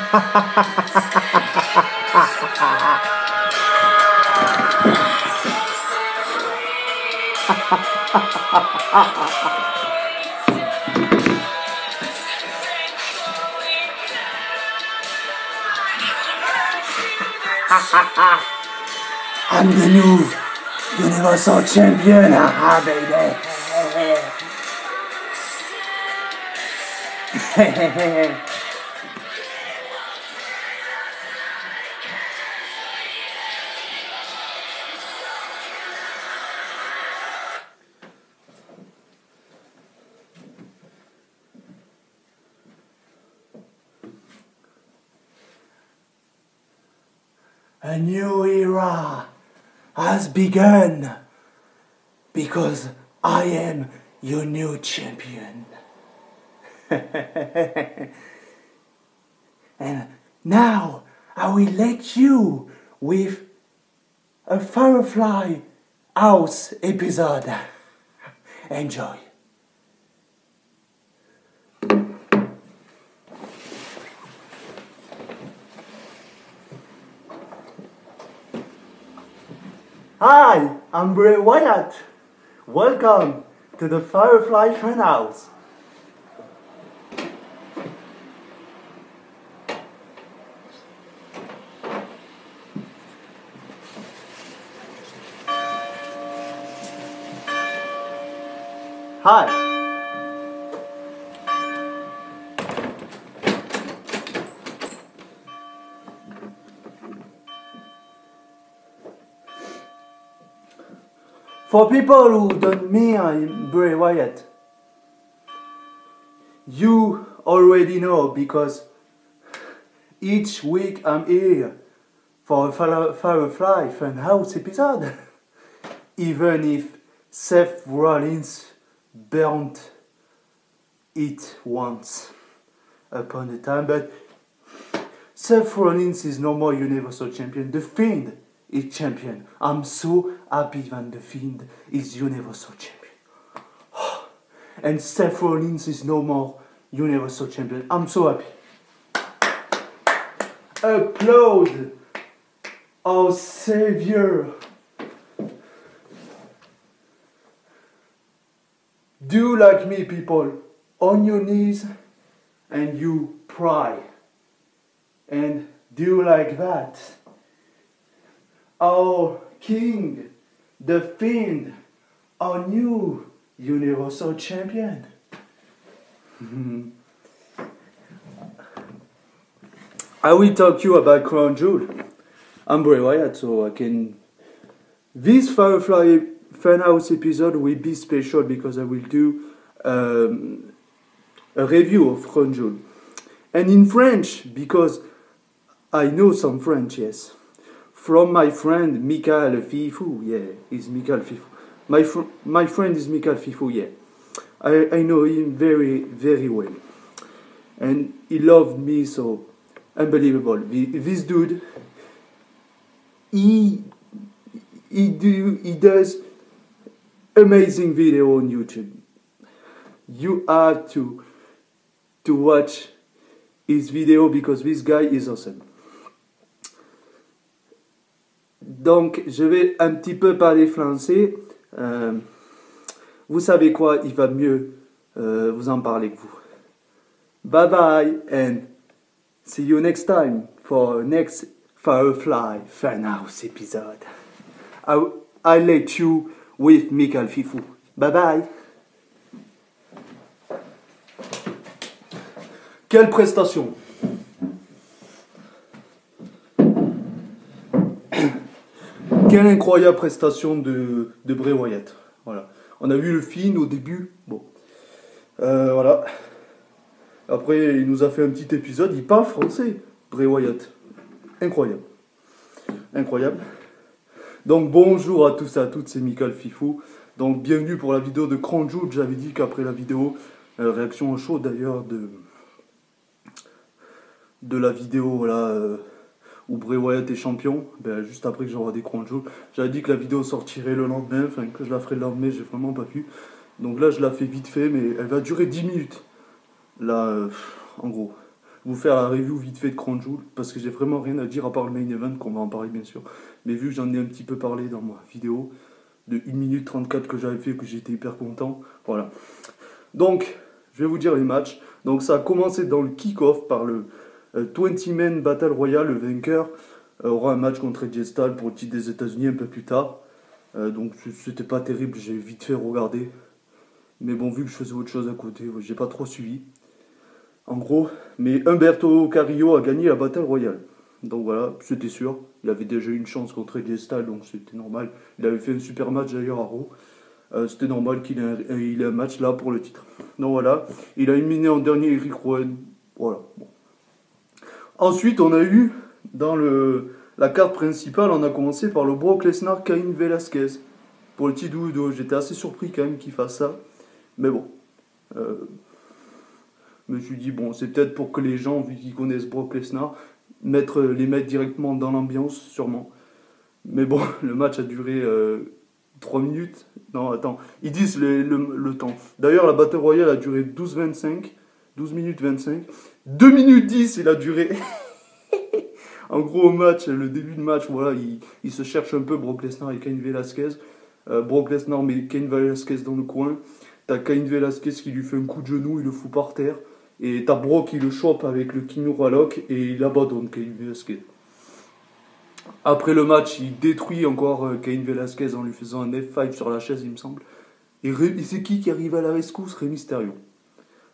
I'm the new Universal Champion, haha, baby. A new era has begun because I am your new champion. And now I will let you with a Firefly House episode. Enjoy. Hi, I'm Bray Wyatt. Welcome to the Firefly Funhouse. Hi. For people who don't know, I'm Bray Wyatt. You already know because each week I'm here for a Firefly Funhouse episode. Even if Seth Rollins burnt it once upon a time, but Seth Rollins is no more Universal Champion. The Fiend is champion. I'm so happy that The Fiend is Universal Champion. And Seth Rollins is no more Universal Champion. I'm so happy. Applaud our Savior. Do like me, people. On your knees and you pray. And do like that. Our King, The Fiend, our new Universal Champion. I will talk to you about Crown Jewel. I'm Bray Wyatt, so I can... This Firefly Funhouse episode will be special because I will do a review of Crown Jewel. And in French, because I know some French, yes. From my friend Michael Fifou, yeah, he's Michael Fifou. My friend is Michael Fifou, yeah. I know him very, very well. And he loved me so unbelievable. This dude, he does amazing video on YouTube. You have to watch his video because this guy is awesome. Donc, je vais un petit peu parler français. Vous savez quoi, il va mieux vous en parler que vous. Bye bye and see you next time for next Firefly Funhouse episode. I'll let you with Michael Fifou. Bye bye. Quelle prestation! Quelle incroyable prestation de Bray Wyatt. Voilà. On a vu le film au début. Bon. Voilà. Après, il nous a fait un petit épisode. Il parle français, Bray Wyatt. Incroyable. Incroyable. Donc, bonjour à tous et à toutes, c'est Michael Fifou. Donc, bienvenue pour la vidéo de Crown Jewel. J'avais dit qu'après la vidéo, réaction chaude d'ailleurs de la vidéo là. Où Bray Wyatt est champion, ben, juste après que j'aurai des Crown Jewel. J'avais dit que la vidéo sortirait le lendemain, enfin que je la ferai le lendemain, j'ai vraiment pas pu. Donc là je la fais vite fait, mais elle va durer 10 minutes. Là, en gros. vous faire la review vite fait de Crown Jewel, parce que j'ai vraiment rien à dire à part le main event, qu'on va en parler bien sûr. Mais vu que j'en ai un petit peu parlé dans ma vidéo de 1 minute 34 que j'avais fait, que j'étais hyper content, voilà. Donc, je vais vous dire les matchs. Donc ça a commencé dans le kick-off par le 20-man Battle Royale. Le vainqueur aura un match contre AJ Styles pour le titre des États-Unis un peu plus tard. Donc c'était pas terrible, j'ai vite fait regarder. Mais bon, vu que je faisais autre chose à côté, j'ai pas trop suivi. En gros, mais Humberto Carrillo a gagné la Battle Royale. Donc voilà, c'était sûr. Il avait déjà eu une chance contre AJ Styles, donc c'était normal. Il avait fait un super match d'ailleurs à Raw. C'était normal qu'il ait un match là pour le titre. Donc voilà, il a éliminé en dernier Eric Rowan. Voilà. Bon. Ensuite, on a eu dans la carte principale, on a commencé par le Brock Lesnar Cain Velasquez pour le titre Udo. J'étais assez surpris quand même qu'il fasse ça, mais bon. Je me suis dit bon, c'est peut-être pour que les gens, vu qu'ils connaissent Brock Lesnar, les mettre directement dans l'ambiance, sûrement. Mais bon, le match a duré 3 minutes. Non, attends, ils disent le temps. D'ailleurs, la Battle Royale a duré 12 minutes 25. 2 minutes 10, il a duré. En gros, au match, le début de match, voilà, il se cherche un peu, Brock Lesnar et Cain Velasquez. Brock Lesnar met Cain Velasquez dans le coin. T'as Cain Velasquez qui lui fait un coup de genou, il le fout par terre. Et t'as Brock qui le chope avec le Kimura Lock et il abandonne Cain Velasquez. Après le match, il détruit encore Cain Velasquez en lui faisant un F5 sur la chaise, il me semble. Et c'est qui arrive à la rescousse? Rey Mysterio.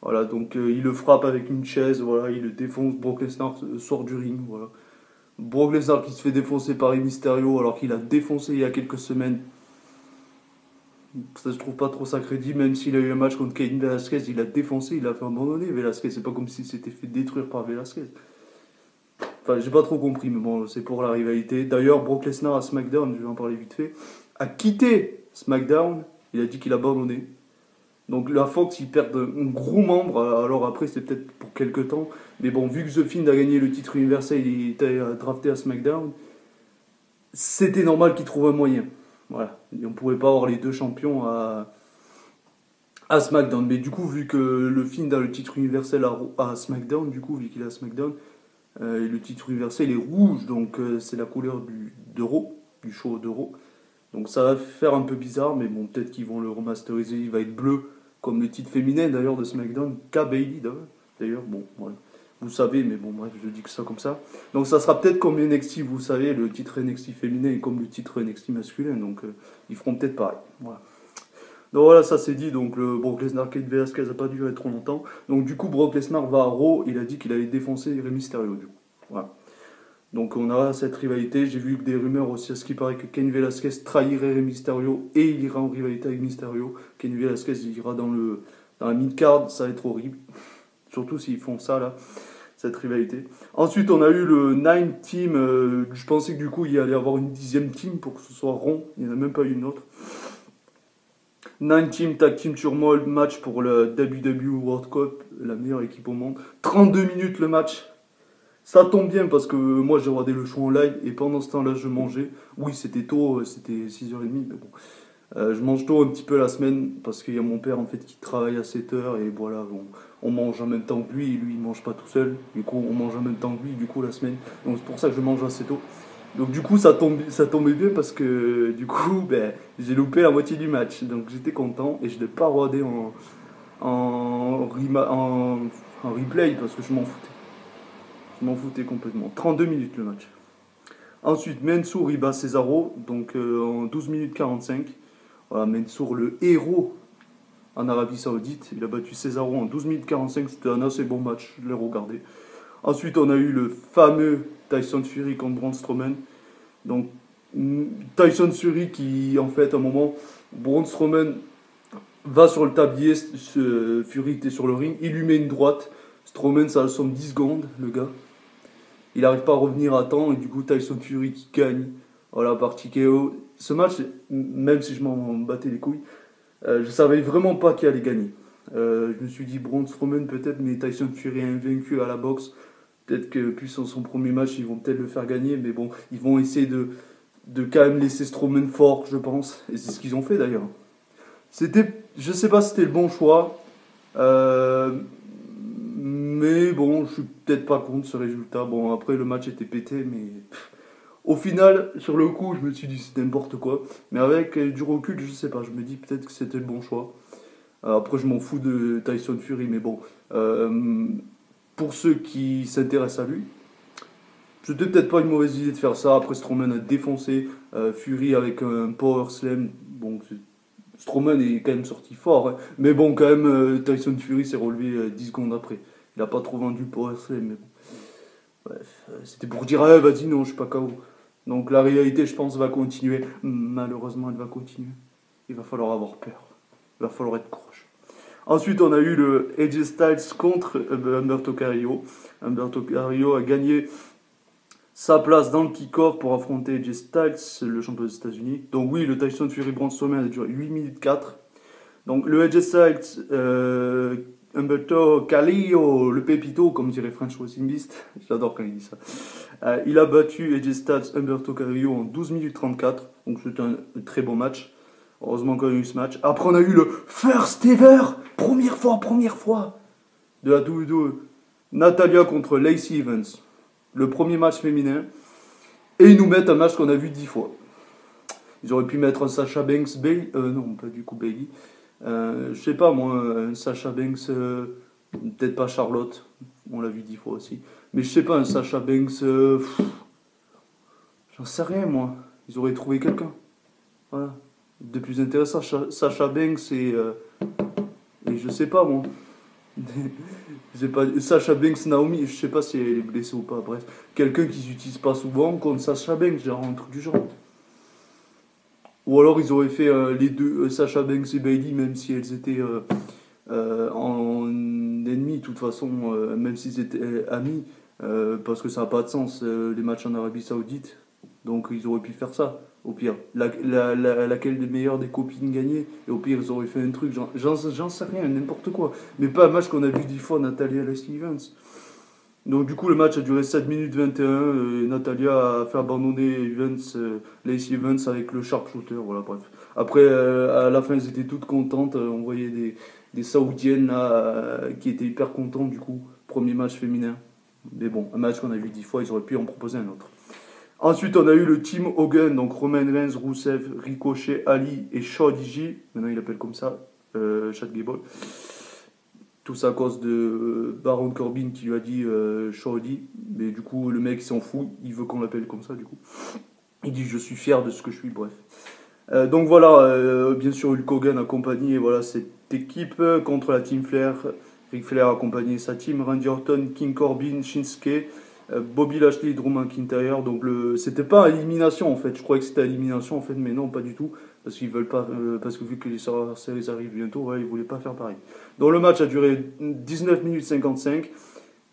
Voilà, donc il le frappe avec une chaise, voilà, il le défonce. Brock Lesnar sort du ring, voilà. Brock Lesnar qui se fait défoncer par Rey Mysterio alors qu'il a défoncé il y a quelques semaines. Ça, je trouve pas trop ça crédible, même s'il a eu un match contre Cain Velasquez, il a défoncé, il a fait abandonner Velasquez. C'est pas comme s'il s'était fait détruire par Velasquez. Enfin, j'ai pas trop compris, mais bon, c'est pour la rivalité. D'ailleurs, Brock Lesnar à SmackDown, je vais en parler vite fait, a quitté SmackDown, il a dit qu'il a abandonné. Donc la Fox, ils perdent un gros membre, alors après c'est peut-être pour quelques temps. Mais bon, vu que The Fiend a gagné le titre universel, il était drafté à SmackDown, c'était normal qu'il trouve un moyen. Voilà, et on pouvait pas avoir les deux champions à SmackDown. Mais du coup, vu que le Fiend a le titre universel à SmackDown, du coup, vu qu'il est à SmackDown, et le titre universel est rouge, donc c'est la couleur d'Euro, du show d'Euro. Donc ça va faire un peu bizarre, mais bon, peut-être qu'ils vont le remasteriser, il va être bleu, comme le titre féminin d'ailleurs de SmackDown, K. Bailey d'ailleurs, bon, voilà. Vous savez, mais bon, bref, je dis que ça comme ça. Donc ça sera peut-être comme NXT, vous savez, le titre NXT féminin est comme le titre NXT masculin, donc ils feront peut-être pareil, voilà. Donc voilà, ça c'est dit, donc le Brock Lesnar, Cain Velasquez n'a pas duré trop longtemps. Donc du coup, Brock Lesnar va à Raw, il a dit qu'il allait défoncer Rey Mysterio, du coup. Voilà. Donc on a cette rivalité, j'ai vu des rumeurs aussi à ce qui paraît que Cain Velasquez trahirait Rey Mysterio et il ira en rivalité avec Mysterio. Cain Velasquez il ira dans la mid-card, ça va être horrible. Surtout s'ils font ça là, cette rivalité. Ensuite on a eu le 9 Team, je pensais que du coup il y allait avoir une 10e team pour que ce soit rond, il n'y en a même pas eu une autre. 9 Team Tag Team Turmoil, match pour le WWE World Cup, la meilleure équipe au monde. 32 minutes le match. Ça tombe bien parce que moi j'ai regardé le show en live et pendant ce temps-là je mangeais. Oui, c'était tôt, c'était 6h30, mais bon. Je mange tôt un petit peu la semaine parce qu'il y a mon père en fait qui travaille à 7h et voilà, on mange en même temps que lui et lui il mange pas tout seul. Du coup, on mange en même temps que lui, du coup, la semaine. Donc c'est pour ça que je mange assez tôt. Donc du coup, ça tombait bien parce que du coup, j'ai loupé la moitié du match. Donc j'étais content et je ne l'ai pas regardé en replay parce que je m'en foutais. Je m'en foutais complètement. 32 minutes le match. Ensuite, Mansour il bat Cesaro, donc en 12 minutes 45. Voilà, Mansour, le héros en Arabie Saoudite. Il a battu Cesaro en 12 minutes 45. C'était un assez bon match, je l'ai regardé. Ensuite, on a eu le fameux Tyson Fury contre Braun Strowman. Donc, Tyson Fury qui, en fait, à un moment, Braun Strowman va sur le tablier, Fury était sur le ring, il lui met une droite. Strowman, ça assomme 10 secondes, le gars. Il n'arrive pas à revenir à temps et du coup Tyson Fury qui gagne. Voilà, par TKO. Ce match, même si je m'en battais les couilles, je savais vraiment pas qui allait gagner. Je me suis dit Braun Strowman peut-être, mais Tyson Fury est invaincu à la boxe. Peut-être que puisqu'en son premier match, ils vont peut-être le faire gagner, mais bon, ils vont essayer de quand même laisser Strowman fort, je pense. Et c'est ce qu'ils ont fait d'ailleurs. Je sais pas si c'était le bon choix. Mais bon, je suis peut-être pas contre ce résultat. Bon, après, le match était pété, mais au final, sur le coup, je me suis dit c'était n'importe quoi. Mais avec du recul, je sais pas, je me dis peut-être que c'était le bon choix. Après, je m'en fous de Tyson Fury, mais bon, pour ceux qui s'intéressent à lui, c'était peut-être pas une mauvaise idée de faire ça. Après, Strowman a défoncé Fury avec un power slam. Bon, Strowman est quand même sorti fort, hein. Mais bon, quand même, Tyson Fury s'est relevé 10 secondes après. Il a pas trop vendu le power slam, mais bon. Bref, c'était pour dire, ah, vas-y, non, je suis pas KO. Donc la réalité, je pense, va continuer. Malheureusement, elle va continuer. Il va falloir avoir peur. Il va falloir être courageux. Ensuite, on a eu le AJ Styles contre Humberto Carrillo. Humberto Carrillo a gagné sa place dans le kick-off pour affronter AJ Styles, le champion des États-Unis. Donc oui, le Tyson Fury Braun Strowman a duré 8 minutes 4. Donc le AJ Styles, Humberto Carrillo, le pépito, comme dirait French Wrestling Beast, j'adore quand il dit ça. Il a battu AJ Styles, Humberto Carrillo en 12 minutes 34. Donc c'était un très bon match. Heureusement qu'on a eu ce match. Après on a eu le first ever, première fois de la WWE. Natalia contre Lacey Evans. Le premier match féminin. Et ils nous mettent un match qu'on a vu 10 fois. Ils auraient pu mettre un Sasha Banks Bailey. Non, pas du coup Bailey. Je sais pas moi, un Sasha Banks. Peut-être pas Charlotte. On l'a vu 10 fois aussi. Mais je sais pas, un Sasha Banks. J'en sais rien moi. Ils auraient trouvé quelqu'un. Voilà. De plus intéressant, Sasha Banks et je sais pas moi. Sasha Banks Naomi, je sais pas si elle est blessée ou pas, bref. Quelqu'un qui s'utilise pas souvent contre Sasha Banks, genre un truc du genre. Ou alors ils auraient fait les deux, Sasha Banks et Bailey, même si elles étaient en ennemis, de toute façon, même s'ils étaient amis, parce que ça n'a pas de sens, les matchs en Arabie Saoudite. Donc ils auraient pu faire ça, au pire. Laquelle des meilleures des copines gagnait, et au pire ils auraient fait un truc, j'en sais rien, n'importe quoi. Mais pas un match qu'on a vu 10 fois, Natalia Lacey Evans. Donc du coup le match a duré 7 minutes 21, et Natalia a fait abandonner Lacey Evans avec le sharpshooter, voilà bref. Après à la fin elles étaient toutes contentes, on voyait des Saoudiennes là, qui étaient hyper contentes du coup, premier match féminin. Mais bon, un match qu'on a vu 10 fois, ils auraient pu en proposer un autre. Ensuite, on a eu le Team Hogan, donc Roman Reigns, Rusev, Ricochet, Ali et Shady G. Maintenant, il appelle comme ça, Chad Gable. Tout ça à cause de Baron Corbin qui lui a dit Shady. Mais du coup, le mec s'en fout, il veut qu'on l'appelle comme ça, du coup. Il dit je suis fier de ce que je suis, bref. Donc voilà, bien sûr, Hulk Hogan accompagné voilà, cette équipe contre la Team Flair. Ric Flair a accompagné sa team, Randy Orton, King Corbin, Shinsuke. Bobby Lashley et Drew McIntyre, donc c'était pas à élimination en fait, je croyais que c'était à élimination en fait, mais non, pas du tout, parce qu'ils veulent pas, parce que vu que les séries arrivent bientôt, ouais, ils voulaient pas faire pareil. Donc le match a duré 19 minutes 55,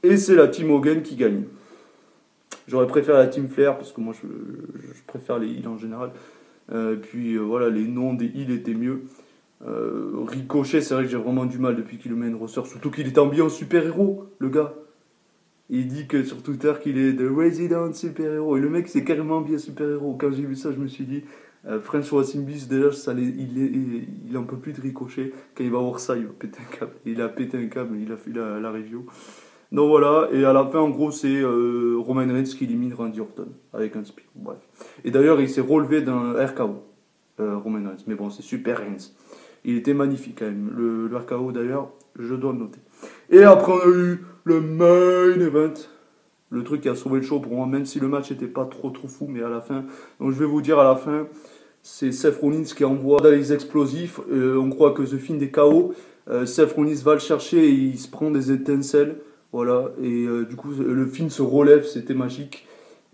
et c'est la Team Hogan qui gagne. J'aurais préféré la Team Flair, parce que moi je préfère les heels en général, puis voilà, les noms des heels étaient mieux. Ricochet, c'est vrai que j'ai vraiment du mal depuis qu'il le met une ressort, surtout qu'il est habillé en super-héros, le gars. Il dit que sur Twitter qu'il est The Resident super-héros. Et le mec, c'est carrément bien super-héros. Quand j'ai vu ça, je me suis dit, French Wrestling Beast, déjà, il en peut plus de Ricochet. Quand il va voir ça, il va péter un câble. Il a pété un câble, il a fait la review. Donc voilà, et à la fin, en gros, c'est Roman Reigns qui élimine Randy Orton avec un spin. Bref. Et d'ailleurs, il s'est relevé d'un RKO, Roman Reigns. Mais bon, c'est super Reigns. Il était magnifique quand même. Le RKO, d'ailleurs, je dois le noter. Et après, on a eu le main event. Le truc qui a sauvé le show pour moi, même si le match n'était pas trop fou, mais à la fin. Donc je vais vous dire à la fin, c'est Seth Rollins qui envoie dans les explosifs. On croit que The Fiend est KO. Seth Rollins va le chercher et il se prend des étincelles. Voilà. Et du coup, le Fiend se relève, c'était magique.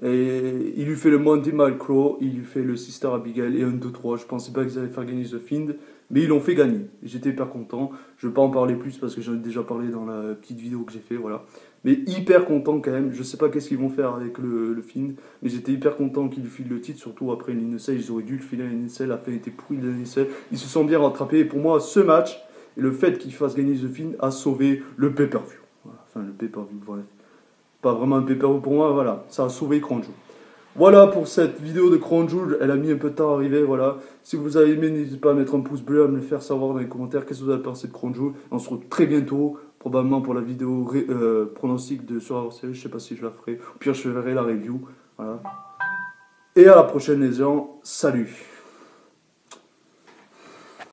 Et il lui fait le Monty Micro, il lui fait le Sister Abigail et 1, 2, 3. Je pensais pas qu'ils allaient faire gagner The Fiend, mais ils l'ont fait gagner. J'étais hyper content. Je vais pas en parler plus parce que j'en ai déjà parlé dans la petite vidéo que j'ai fait, voilà. Mais hyper content quand même. Je sais pas qu'est-ce qu'ils vont faire avec le Fiend, mais j'étais hyper content qu'ils lui filent le titre, surtout après l'Innocell. Ils auraient dû le filer à l'Innocell, la fin était pourrie de l'Innocell. Ils se sont bien rattrapés. Et pour moi, ce match et le fait qu'il fasse gagner The Fiend a sauvé le pay-per-view. Voilà. Enfin, le pay-per-view, bref. Pas vraiment un pay-per-view pour moi, voilà. Ça a sauvé Crown Jewel. Voilà pour cette vidéo de Crown Jewel, elle a mis un peu de temps à arriver, voilà. Si vous avez aimé, n'hésitez pas à mettre un pouce bleu, à me le faire savoir dans les commentaires, qu'est-ce que vous avez pensé de Crown Jewel. On se retrouve très bientôt, probablement pour la vidéo pronostic de Survivor Series, je sais pas si je la ferai. Au pire, je ferai la review, voilà. Et à la prochaine les gens, salut.